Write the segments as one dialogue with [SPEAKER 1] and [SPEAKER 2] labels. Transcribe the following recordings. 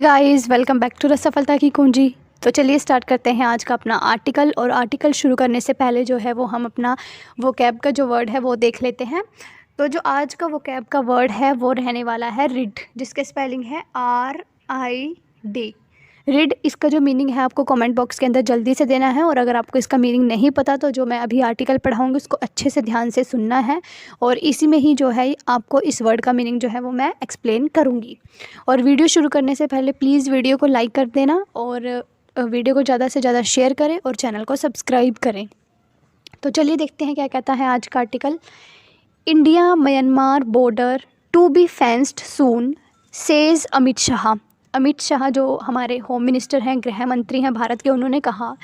[SPEAKER 1] Guys, welcome back to सफलता की कुंजी। तो चलिए स्टार्ट करते हैं आज का अपना आर्टिकल। और आर्टिकल शुरू करने से पहले जो है वो हम अपना वोकैब का जो वर्ड है वो देख लेते हैं। तो जो आज का वोकैब का वर्ड है वो रहने वाला है रिड, जिसके स्पेलिंग है RID। रिड, इसका जो मीनिंग है आपको कमेंट बॉक्स के अंदर जल्दी से देना है। और अगर आपको इसका मीनिंग नहीं पता तो जो मैं अभी आर्टिकल पढ़ाऊँगी उसको अच्छे से ध्यान से सुनना है, और इसी में ही जो है आपको इस वर्ड का मीनिंग जो है वो मैं एक्सप्लेन करूँगी। और वीडियो शुरू करने से पहले प्लीज़ वीडियो को लाइक कर देना, और वीडियो को ज़्यादा से ज़्यादा शेयर करें और चैनल को सब्सक्राइब करें। तो चलिए देखते हैं क्या कहता है आज का article. India Myanmar border to be fenced soon, says Amit Shah. Amit Shah जो हमारे होम मिनिस्टर हैं, गृह मंत्री हैं भारत के, उन्होंने कहा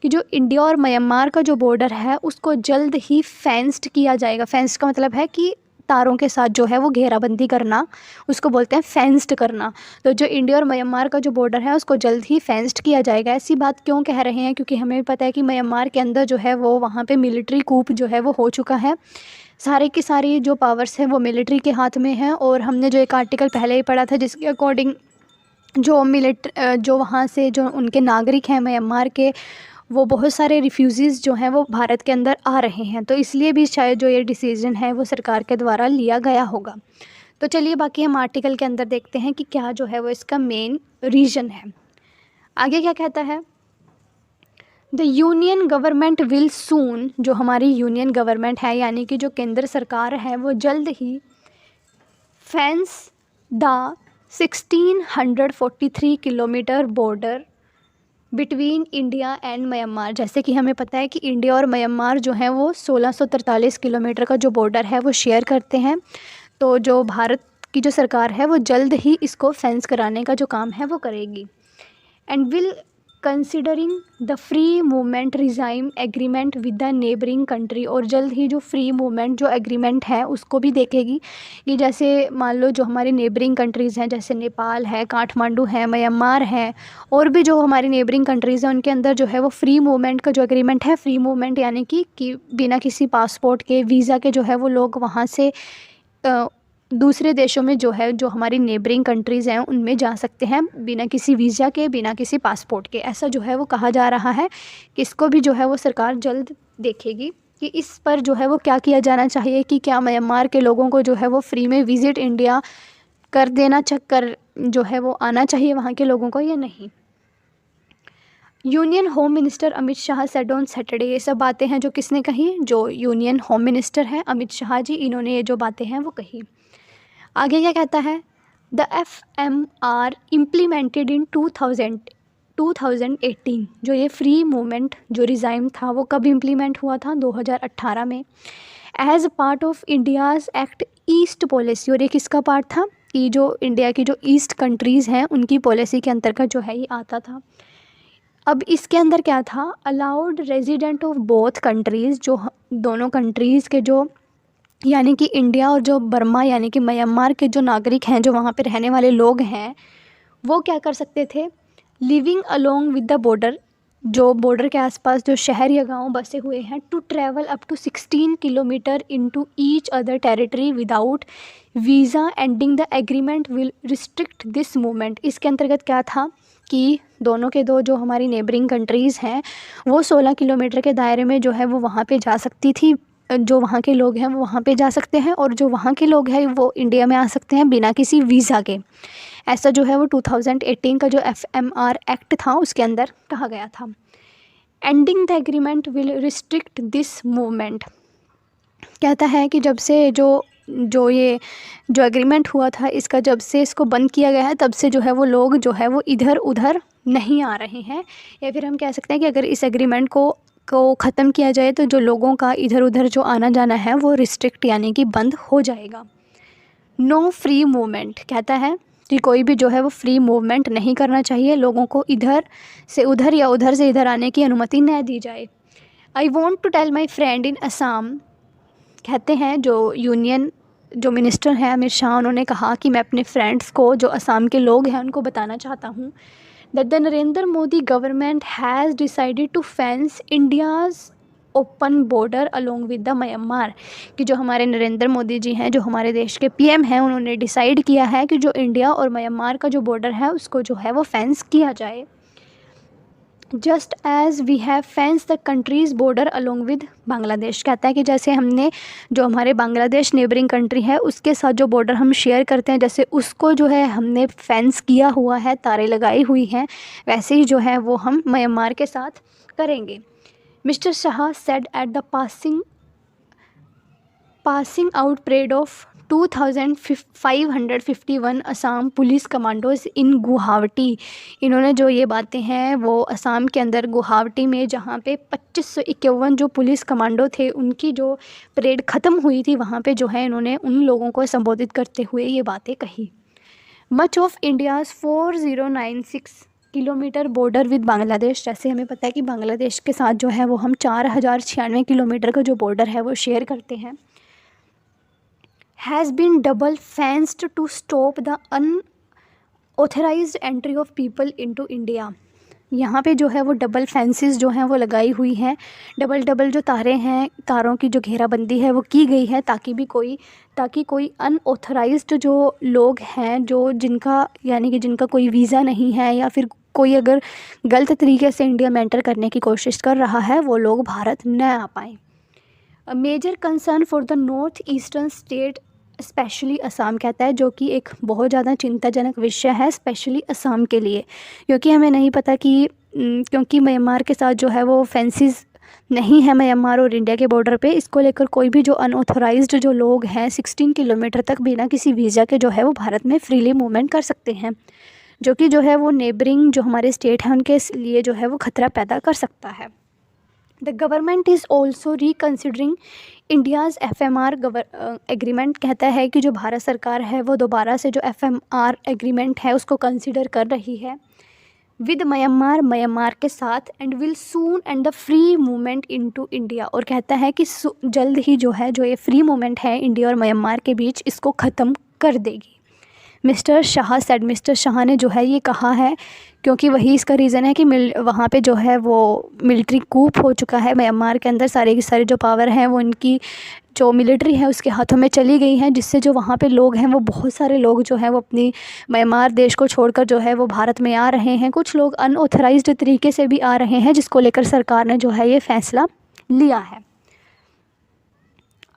[SPEAKER 1] कि जो इंडिया और म्यांमार का जो बॉर्डर है उसको जल्द ही फेंस्ड किया जाएगा। फेंस्ड का मतलब है कि तारों के साथ जो है वो घेराबंदी करना, उसको बोलते हैं फेंस्ड करना। तो जो इंडिया और म्यांमार का जो बॉर्डर है उसको जल्द ही फेंस्ड किया जाएगा। ऐसी बात क्यों कह रहे हैं? क्योंकि हमें पता है कि म्यांमार के अंदर जो है वो वहाँ पे मिलिट्री कूप जो है वो हो चुका है। सारे की सारी जो पावर्स हैं वो मिलिट्री के हाथ में हैं। और हमने जो एक आर्टिकल पहले ही पढ़ा था जिसके अकॉर्डिंग जो वहाँ से जो उनके नागरिक हैं म्यांमार के, वो बहुत सारे रिफ्यूज़ीज़ जो हैं वो भारत के अंदर आ रहे हैं। तो इसलिए भी शायद जो ये डिसीज़न है वो सरकार के द्वारा लिया गया होगा। तो चलिए बाकी हम आर्टिकल के अंदर देखते हैं कि क्या जो है वो इसका मेन रीज़न है। आगे क्या कहता है? The union government will soon, जो हमारी यूनियन गवर्नमेंट है यानी कि जो केंद्र सरकार है वो जल्द ही fence the 1643 kilometre border between India and Myanmar. जैसे कि हमें पता है कि इंडिया और म्यांमार जो है वो 1643 किलोमीटर का जो बॉर्डर है वो शेयर करते हैं। तो जो भारत की जो सरकार है वो जल्द ही इसको फेंस कराने का जो काम है वो करेगी। And will considering the free movement regime agreement with the neighbouring country, और जल्द ही जो फ्री मूवमेंट जो एग्रीमेंट है उसको भी देखेगी कि जैसे मान लो जो हमारी नेबरिंग कंट्रीज़ हैं जैसे नेपाल है, काठमांडू है, म्यांमार है, और भी जो हमारी नेबरिंग कंट्रीज़ हैं उनके अंदर जो है वो फ्री मूवमेंट का जो एग्रीमेंट है, फ्री मूवमेंट यानी कि बिना किसी पासपोर्ट के, वीज़ा के जो है वो लोग वहाँ से दूसरे देशों में जो है जो हमारी नेबरिंग कंट्रीज़ हैं उनमें जा सकते हैं बिना किसी वीज़ा के, बिना किसी पासपोर्ट के। ऐसा जो है वो कहा जा रहा है कि इसको भी जो है वो सरकार जल्द देखेगी कि इस पर जो है वो क्या किया जाना चाहिए, कि क्या म्यांमार के लोगों को जो है वो फ्री में विज़िट इंडिया कर देना, चक्कर जो है वो आना चाहिए वहाँ के लोगों को या नहीं। Union home minister Amit Shah said on Saturday. ये सब बातें हैं जो किसने कही? जो यूनियन होम मिनिस्टर हैं अमित शाह जी, इन्होंने ये जो बातें हैं वो कही। आगे क्या कहता है? The FMR implemented in 2018। जो ये फ्री मूवमेंट जो रिज़ाइम था वो कब इम्प्लीमेंट हुआ था? 2018 में, as part of India's act east policy. और ये किसका पार्ट था? कि जो इंडिया की जो ईस्ट कंट्रीज़ हैं उनकी पॉलिसी के अंतर्गत जो है ये आता था। अब इसके अंदर क्या था? Allowed resident of both countries, जो दोनों कंट्रीज़ के जो यानी कि इंडिया और जो बर्मा यानी कि म्यांमार के जो नागरिक हैं, जो वहाँ पे रहने वाले लोग हैं, वो क्या कर सकते थे? Living along with the border, जो बॉर्डर के आसपास जो शहर या गांव बसे हुए हैं, to travel up to 16 kilometre into each other territory without visa ending the agreement will restrict this movement. इसके अंतर्गत क्या था कि दोनों के दो जो हमारी नेबरिंग कंट्रीज़ हैं वो 16 किलोमीटर के दायरे में जो है वो वहाँ पे जा सकती थी, जो वहाँ के लोग हैं वो वहाँ पे जा सकते हैं, और जो वहाँ के लोग हैं वो इंडिया में आ सकते हैं बिना किसी वीज़ा के। ऐसा जो है वो 2018 का जो FMR एक्ट था उसके अंदर कहा गया था। Ending the agreement will restrict this movement, कहता है कि जब से ये जो एग्रीमेंट हुआ था इसका जब से इसको बंद किया गया है तब से जो है वो लोग जो है वो इधर उधर नहीं आ रहे हैं। या फिर हम कह सकते हैं कि अगर इस एग्रीमेंट को ख़त्म किया जाए तो जो लोगों का इधर उधर जो आना जाना है वो रिस्ट्रिक्ट यानी कि बंद हो जाएगा। नो फ्री मूवमेंट, कहता है कि कोई भी जो है वो फ्री मूवमेंट नहीं करना चाहिए, लोगों को इधर से उधर या उधर से इधर आने की अनुमति न दी जाए। I want to tell my friend in Assam, कहते हैं जो यूनियन जो मिनिस्टर हैं अमित शाह, उन्होंने कहा कि मैं अपने फ्रेंड्स को जो असम के लोग हैं उनको बताना चाहता हूँ that the Narendra Modi government has decided to fence India's open border along with the Myanmar, कि जो हमारे नरेंद्र मोदी जी हैं, जो हमारे देश के पीएम हैं, उन्होंने डिसाइड किया है कि जो इंडिया और म्यांमार का जो बॉर्डर है उसको जो है वो फेंस किया जाए। Just as we have fence the country's border along with Bangladesh, कहता है कि जैसे हमने जो हमारे बांग्लादेश नेबरिंग कंट्री है उसके साथ जो बॉर्डर हम शेयर करते हैं, जैसे उसको जो है हमने फेंस किया हुआ है, तारे लगाई हुई हैं, वैसे ही जो है वो हम म्यांमार के साथ करेंगे। Mister Shah said at the passing out parade of 2551 Assam police commandos in Guwahati. इन्होंने जो ये बातें हैं वो असम के अंदर गुवाहाटी में, जहाँ पे 2551 जो पुलिस कमांडो थे उनकी जो परेड ख़त्म हुई थी, वहाँ पे जो है इन्होंने उन लोगों को संबोधित करते हुए ये बातें कही। Much of India's 4096 kilometre border with Bangladesh, जैसे हमें पता है कि बांग्लादेश के साथ जो है वो हम 4096 किलोमीटर का जो बॉर्डर है वो शेयर करते हैं, has been double fenced to stop the unauthorized entry of people into India। यहाँ पे जो है वो डबल फेंसेस जो हैं वो लगाई हुई हैं, डबल जो तारे हैं, तारों की जो घेराबंदी है वो की गई है ताकि कोई अनऑथराइज्ड जो लोग हैं, जो जिनका कोई वीज़ा नहीं है या फिर कोई अगर गलत तरीके से इंडिया में एंटर करने की कोशिश कर रहा है, वो लोग भारत न आ पाएँ। A major concern for the north eastern state specially Assam, कहता है जो कि एक बहुत ज़्यादा चिंताजनक विषय है स्पेशली असम के लिए, क्योंकि हमें नहीं पता कि क्योंकि म्यांमार के साथ जो है वो फेंसेस नहीं है म्यांमार और इंडिया के बॉर्डर पे, इसको लेकर कोई भी जो अनऑथराइज्ड जो लोग हैं 16 किलोमीटर तक बिना किसी वीज़ा के जो है वो भारत में फ्रीली मूवमेंट कर सकते हैं, जो कि जो है वो नेबरिंग जो हमारे स्टेट हैं उनके लिए जो है वो ख़तरा पैदा कर सकता है। The government is also reconsidering India's FMR agreement, कहता है कि जो भारत सरकार है वो दोबारा से जो FMR एग्रीमेंट है उसको कंसिडर कर रही है विद म्यांमार के साथ, and will soon and the free movement into India, और कहता है कि जल्द ही जो है जो ये फ्री मूवमेंट है इंडिया और म्यांमार के बीच इसको ख़त्म कर देगी। मिस्टर शाह ने जो है ये कहा है क्योंकि वही इसका रीज़न है कि वहाँ पे जो है वो मिलिट्री कूप हो चुका है म्यांमार के अंदर, सारे की सारी जो पावर हैं वो इनकी जो मिलिट्री है उसके हाथों में चली गई हैं, जिससे जो वहाँ पे लोग हैं वो बहुत सारे लोग जो हैं वो अपनी म्यांमार देश को छोड़कर जो है वो भारत में आ रहे हैं, कुछ लोग अनऑथराइज्ड तरीके से भी आ रहे हैं, जिसको लेकर सरकार ने जो है ये फ़ैसला लिया है।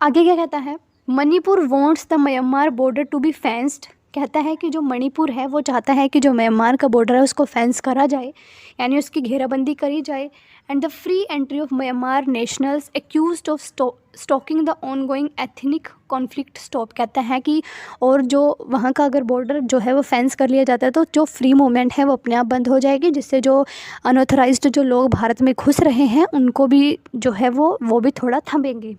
[SPEAKER 1] आगे क्या कहता है, Manipur wants the Myanmar border to be fenced, कहता है कि जो मणिपुर है वो चाहता है कि जो म्यांमार का बॉर्डर है उसको फेंस करा जाए, यानी उसकी घेराबंदी करी जाए, and the free entry of Myanmar nationals accused of stoking the ongoing ethnic conflict stop, कहता है कि और जो वहाँ का अगर बॉर्डर जो है वो फेंस कर लिया जाता है तो जो फ्री मूवमेंट है वो अपने आप बंद हो जाएगी, जिससे जो अनऑथराइज्ड जो लोग भारत में घुस रहे हैं उनको भी जो है वो भी थोड़ा थमेंगे।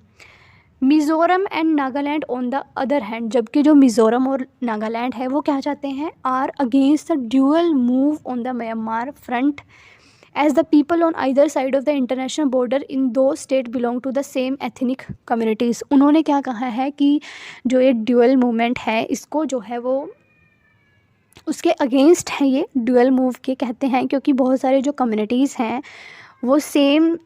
[SPEAKER 1] Mizoram and Nagaland on the other hand, जबकि जो मिज़ोरम और नागालैंड है वो क्या चाहते हैं, are against the dual move on the Myanmar front as the people on either side of the international border in दो state belong to the same ethnic communities. उन्होंने क्या कहा है कि जो ये ड्यूअल मूवमेंट है इसको जो है वो उसके अगेंस्ट है, ये ड्यूअल मूव के कहते हैं, क्योंकि बहुत सारे जो कम्युनिटीज़ हैं वो सेम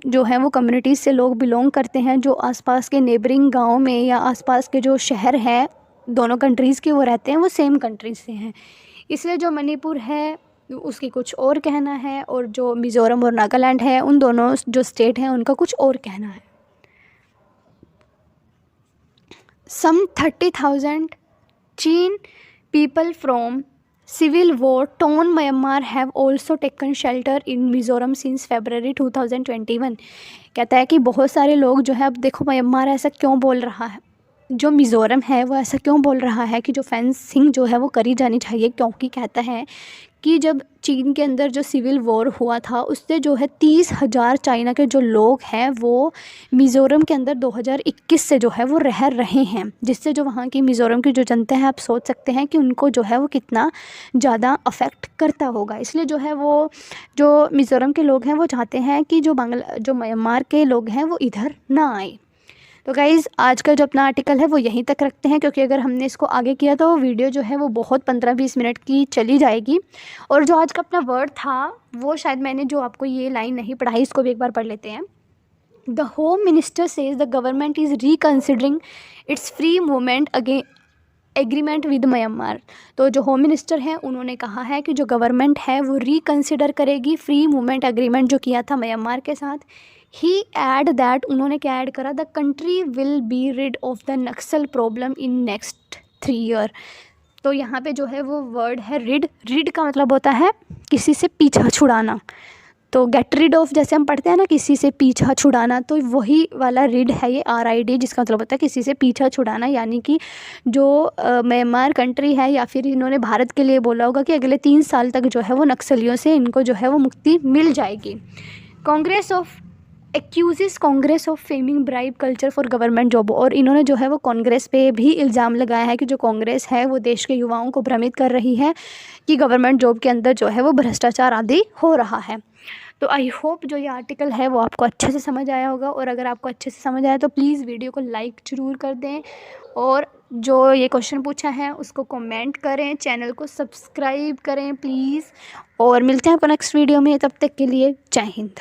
[SPEAKER 1] जो है वो कम्युनिटीज़ से लोग बिलोंग करते हैं, जो आसपास के नेबरिंग गांव में या आसपास के जो शहर हैं दोनों कंट्रीज़ के वो रहते हैं वो सेम कंट्रीज़ से हैं, इसलिए जो मणिपुर है उसकी कुछ और कहना है और जो मिज़ोरम और नागालैंड है उन दोनों जो स्टेट हैं उनका कुछ और कहना है। सम 30,000 चीन people from civil war torn Myanmar have also taken shelter in Mizoram since February 2021, कहता है कि बहुत सारे लोग जो है, अब देखो म्यांमार ऐसा क्यों बोल रहा है, जो मिज़ोरम है वो ऐसा क्यों बोल रहा है कि जो फेंसिंग जो है वो करी जानी चाहिए, क्योंकि कहता है कि जब चीन के अंदर जो सिविल वॉर हुआ था उससे जो है 30,000 चाइना के जो लोग हैं वो मिज़ोरम के अंदर 2021 से जो है वो रह रहे हैं, जिससे जो वहाँ की मिज़ोरम की जो जनता है आप सोच सकते हैं कि उनको जो है वो कितना ज़्यादा अफेक्ट करता होगा। इसलिए जो है वो जो मिज़ोरम के लोग हैं वो चाहते हैं कि जो म्यांमार के लोग हैं वो इधर ना आए। तो गाइज़ आज का जो अपना आर्टिकल है वो यहीं तक रखते हैं, क्योंकि अगर हमने इसको आगे किया तो वीडियो जो है वो बहुत 15-20 मिनट की चली जाएगी। और जो आज का अपना वर्ड था वो शायद मैंने जो आपको ये लाइन नहीं पढ़ाई, इसको भी एक बार पढ़ लेते हैं। The home minister says the government is reconsidering its free movement agreement with Myanmar. तो जो होम मिनिस्टर हैं उन्होंने कहा है कि जो गवर्नमेंट है वो रिकन्सिडर करेगी फ्री मूवमेंट एग्रीमेंट जो किया था म्यांमार के साथ। ही ऐड दैट, उन्होंने क्या ऐड करा, the country will be rid of the Naxal problem in next 3 year. तो यहाँ पे जो है वो वर्ड है रिड। रिड का मतलब होता है किसी से पीछा छुड़ाना। तो गेट रिड ऑफ जैसे हम पढ़ते हैं ना, किसी से पीछा छुड़ाना, तो वही वाला रिड है ये, RID, जिसका मतलब होता है किसी से पीछा छुड़ाना। यानी कि जो म्यांमार कंट्री है, या फिर इन्होंने भारत के लिए बोला होगा कि अगले 3 साल तक जो है वो नक्सलियों से इनको जो है वो मुक्ति मिल जाएगी। Congress of fanning bribe culture for government job. और इन्होंने जो है वो कांग्रेस पे भी इल्ज़ाम लगाया है कि जो कांग्रेस है वो देश के युवाओं को भ्रमित कर रही है कि गवर्नमेंट जॉब के अंदर जो है वो भ्रष्टाचार आदि हो रहा है। तो आई होप जो ये आर्टिकल है वो आपको अच्छे से समझ आया होगा, और अगर आपको अच्छे से समझ आया तो प्लीज़ वीडियो को लाइक ज़रूर कर दें, और जो ये क्वेश्चन पूछा है उसको कमेंट करें, चैनल को सब्सक्राइब करें प्लीज़, और मिलते हैं आपको नेक्स्ट वीडियो में। तब तक के लिए जय हिंद।